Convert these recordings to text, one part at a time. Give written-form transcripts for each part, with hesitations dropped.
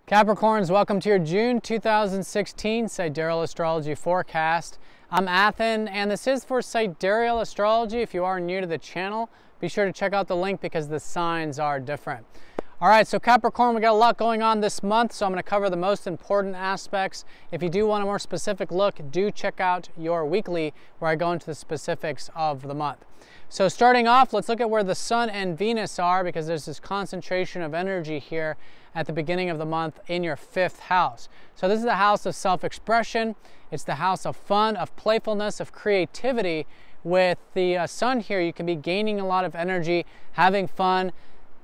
Capricorns, welcome to your June 2016 Sidereal Astrology forecast. I'm Athen, and this is for Sidereal Astrology. If you are new to the channel, be sure to check out the link because the signs are different. All right, so Capricorn, we got a lot going on this month, so I'm going to cover the most important aspects. If you do want a more specific look, do check out your weekly where I go into the specifics of the month. So starting off, let's look at where the Sun and Venus are because there's this concentration of energy here at the beginning of the month in your 5th house. So this is the house of self-expression. It's the house of fun, of playfulness, of creativity. With the Sun here, you can be gaining a lot of energy, having fun,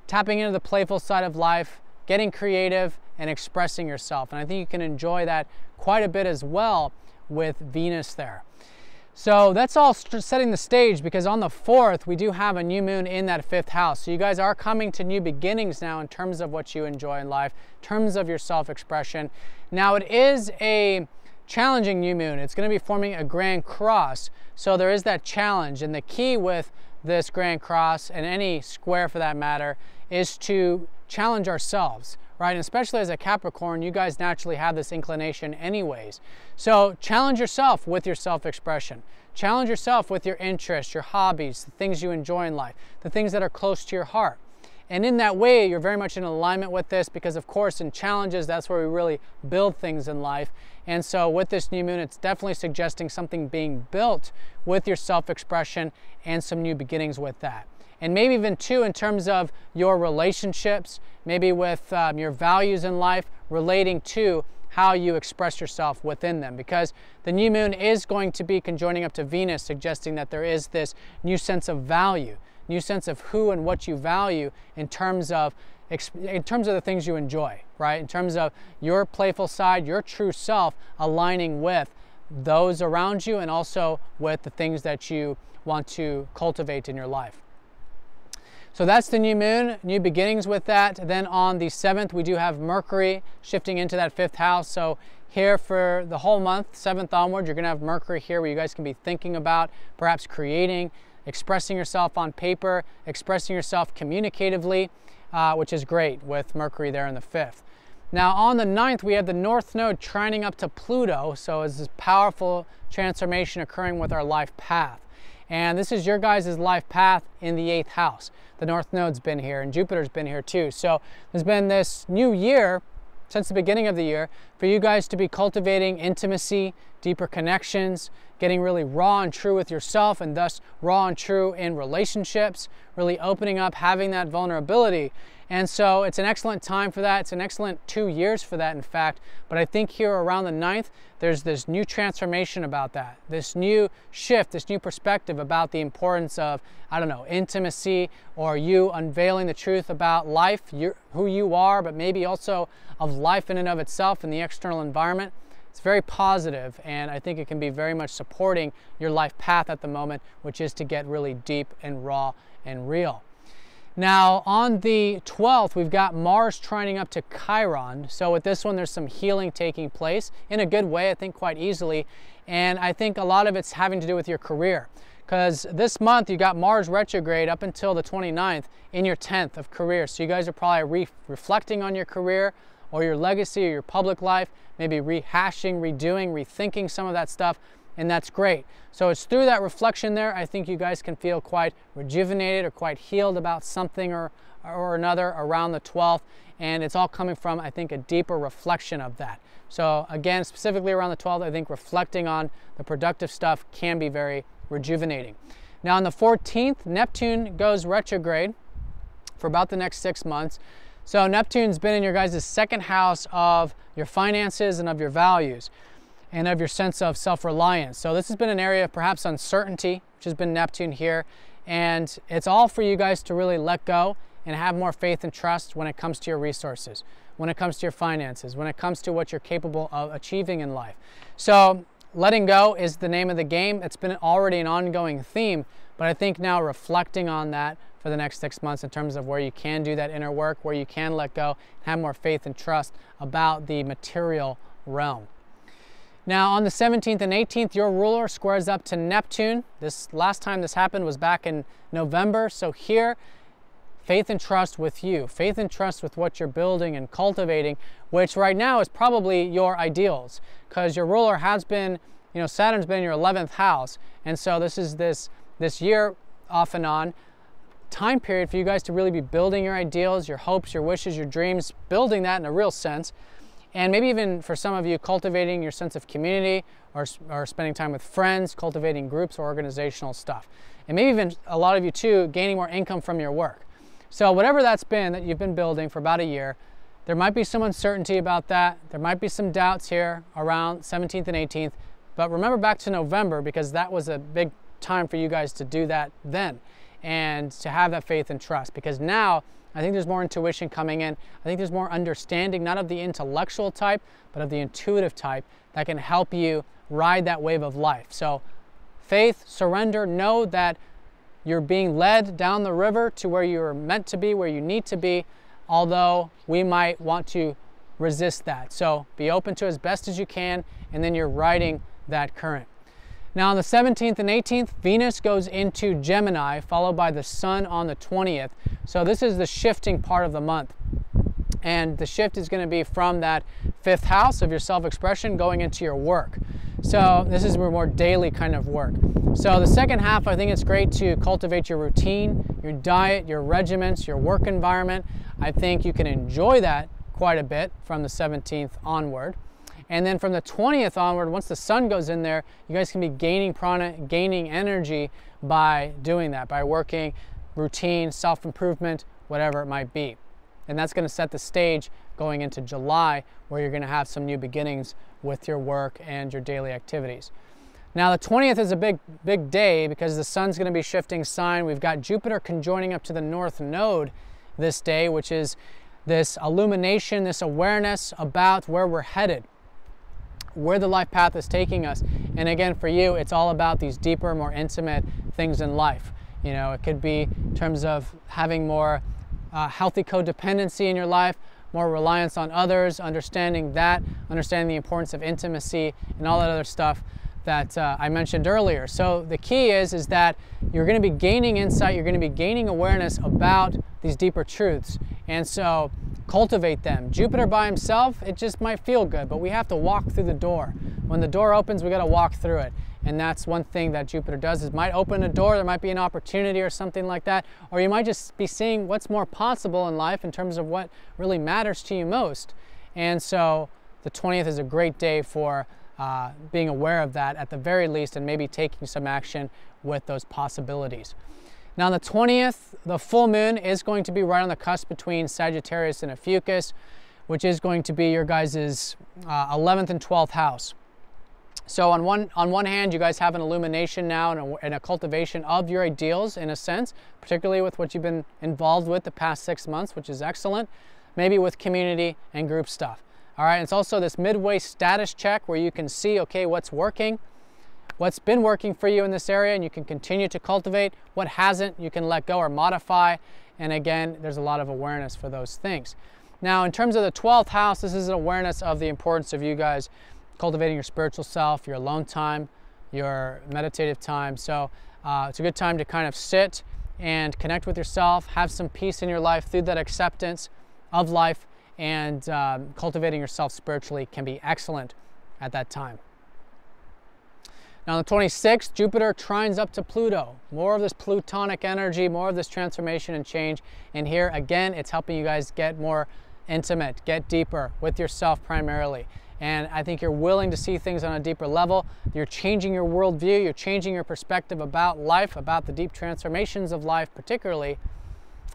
tapping into the playful side of life, getting creative, and expressing yourself. And I think you can enjoy that quite a bit as well with Venus there. So that's all setting the stage because on the 4th, we do have a new moon in that 5th house. So you guys are coming to new beginnings now in terms of what you enjoy in life, in terms of your self-expression. Now it is a challenging new moon. It's going to be forming a grand cross. So there is that challenge. And the key with this grand cross, and any square for that matter, is to challenge ourselves, right? And especially as a Capricorn, you guys naturally have this inclination anyways. So challenge yourself with your self-expression. Challenge yourself with your interests, your hobbies, the things you enjoy in life, the things that are close to your heart. And in that way, you're very much in alignment with this because, of course, in challenges, that's where we really build things in life. And so with this new moon, it's definitely suggesting something being built with your self-expression and some new beginnings with that. And maybe even too in terms of your relationships, maybe with your values in life relating to how you express yourself within them. Because the new moon is going to be conjoining up to Venus, suggesting that there is this new sense of value, new sense of who and what you value in terms of the things you enjoy, right? In terms of your playful side, your true self aligning with those around you and also with the things that you want to cultivate in your life. So that's the new moon, new beginnings with that. Then on the 7th, we do have Mercury shifting into that 5th house. So here for the whole month, 7th onward, you're going to have Mercury here where you guys can be thinking about perhaps creating, expressing yourself on paper, expressing yourself communicatively, which is great with Mercury there in the 5th. Now on the 9th, we have the North Node trining up to Pluto. So it's this powerful transformation occurring with our life path. And this is your guys' life path in the 8th house. The North Node's been here and Jupiter's been here too. So there's been this new year since the beginning of the year for you guys to be cultivating intimacy, deeper connections, getting really raw and true with yourself and thus raw and true in relationships, really opening up, having that vulnerability. And so it's an excellent time for that. It's an excellent 2 years for that, in fact. But I think here around the 9th, there's this new transformation about that, this new shift, this new perspective about the importance of, I don't know, intimacy or you unveiling the truth about life, who you are, but maybe also of life in and of itself in the external environment. It's very positive, and I think it can be very much supporting your life path at the moment, which is to get really deep and raw and real. Now, on the 12th, we've got Mars trining up to Chiron. So with this one, there's some healing taking place in a good way, I think quite easily. And I think a lot of it's having to do with your career. Because this month, you got Mars retrograde up until the 29th in your 10th of career. So you guys are probably reflecting on your career or your legacy or your public life, maybe rehashing, redoing, rethinking some of that stuff. And that's great. So it's through that reflection there, I think you guys can feel quite rejuvenated or quite healed about something or another around the 12th. And it's all coming from, I think, a deeper reflection of that. So again, specifically around the 12th, I think reflecting on the productive stuff can be very rejuvenating. Now on the 14th, Neptune goes retrograde for about the next 6 months. So Neptune's been in your guys' 2nd house of your finances and of your values and of your sense of self-reliance. So this has been an area of perhaps uncertainty, which has been Neptune here. And it's all for you guys to really let go and have more faith and trust when it comes to your resources, when it comes to your finances, when it comes to what you're capable of achieving in life. So letting go is the name of the game. It's been already an ongoing theme, but I think now reflecting on that for the next 6 months in terms of where you can do that inner work, where you can let go, have more faith and trust about the material realm. Now on the 17th and 18th, your ruler squares up to Neptune. This last time this happened was back in November. So here faith and trust with you, faith and trust with what you're building and cultivating, which right now is probably your ideals, because your ruler has been, Saturn's been in your 11th house, and so this is this year off and on time period for you guys to really be building your ideals, your hopes, your wishes, your dreams, building that in a real sense, and maybe even for some of you cultivating your sense of community or spending time with friends, cultivating groups or organizational stuff, and maybe even a lot of you too gaining more income from your work. So whatever that's been that you've been building for about a year, there might be some uncertainty about that. There might be some doubts here around 17th and 18th, but remember back to November, because that was a big time for you guys to do that then and to have that faith and trust, because now I think there's more intuition coming in. I think there's more understanding, not of the intellectual type, but of the intuitive type that can help you ride that wave of life. So faith, surrender, know that you're being led down the river to where you're meant to be, where you need to be, although we might want to resist that. So be open to it as best as you can, and then you're riding that current. Now on the 17th and 18th, Venus goes into Gemini, followed by the Sun on the 20th. So this is the shifting part of the month. And the shift is going to be from that 5th house of your self-expression going into your work. So this is more daily kind of work. So the second half, I think it's great to cultivate your routine, your diet, your regiments, your work environment. I think you can enjoy that quite a bit from the 17th onward. And then from the 20th onward, once the Sun goes in there, you guys can be gaining prana, gaining energy by doing that, by working routine, self-improvement, whatever it might be. And that's going to set the stage going into July, where you're going to have some new beginnings with your work and your daily activities. Now the 20th is a big day, because the Sun's going to be shifting sign. We've got Jupiter conjoining up to the North Node this day, which is this illumination, this awareness about where we're headed, where the life path is taking us. And again, for you, it's all about these deeper, more intimate things in life. It could be in terms of having more healthy codependency in your life, more reliance on others, understanding the importance of intimacy and all that other stuff that I mentioned earlier. So the key is that you're going to be gaining insight, you're going to be gaining awareness about these deeper truths. And so cultivate them. Jupiter by himself, it just might feel good, but we have to walk through the door. When the door opens, we got to walk through it. And that's one thing that Jupiter does, is might open a door, there might be an opportunity or something like that, or you might just be seeing what's more possible in life in terms of what really matters to you most. And so the 20th is a great day for being aware of that at the very least, and maybe taking some action with those possibilities. Now on the 20th, the full moon is going to be right on the cusp between Sagittarius and Ophiuchus, which is going to be your guys' 11th and 12th house. So on one hand, you guys have an illumination now and a cultivation of your ideals in a sense, particularly with what you've been involved with the past 6 months, which is excellent, maybe with community and group stuff. All right, it's also this midway status check where you can see, okay, what's working, what's been working for you in this area, and you can continue to cultivate. What hasn't, you can let go or modify. And again, there's a lot of awareness for those things. Now, in terms of the 12th house, this is an awareness of the importance of you guys cultivating your spiritual self, your alone time, your meditative time. So it's a good time to kind of sit and connect with yourself, have some peace in your life through that acceptance of life, and cultivating yourself spiritually can be excellent at that time. Now on the 26th, Jupiter trines up to Pluto. More of this plutonic energy, more of this transformation and change. And here, again, it's helping you guys get more intimate, get deeper with yourself primarily. And I think you're willing to see things on a deeper level. You're changing your worldview, you're changing your perspective about life, about the deep transformations of life particularly.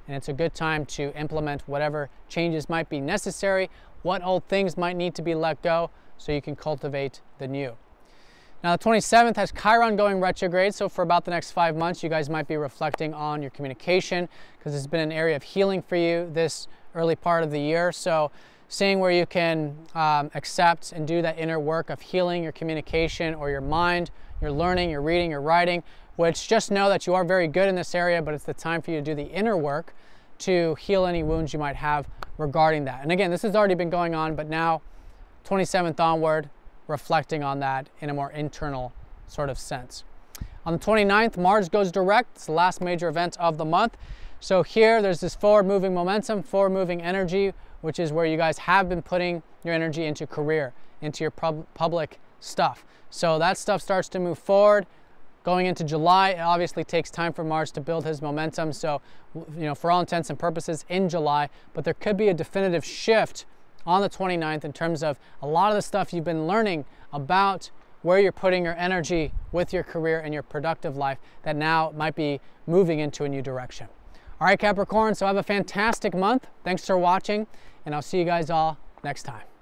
And it's a good time to implement whatever changes might be necessary, what old things might need to be let go, so you can cultivate the new. Now the 27th has Chiron going retrograde, so for about the next 5 months you guys might be reflecting on your communication, because it's been an area of healing for you this early part of the year. So seeing where you can accept and do that inner work of healing your communication or your mind, your learning, your reading, your writing, which just know that you are very good in this area, but it's the time for you to do the inner work to heal any wounds you might have regarding that. And again, this has already been going on, but now 27th onward, reflecting on that in a more internal sort of sense. On the 29th, Mars goes direct. It's the last major event of the month. So here, there's this forward moving momentum, forward moving energy, which is where you guys have been putting your energy into career, into your public stuff. So that stuff starts to move forward. Going into July, it obviously takes time for Mars to build his momentum. So, for all intents and purposes in July, but there could be a definitive shift on the 29th in terms of a lot of the stuff you've been learning about where you're putting your energy with your career and your productive life that now might be moving into a new direction. All right, Capricorn, so have a fantastic month. Thanks for watching, and I'll see you guys all next time.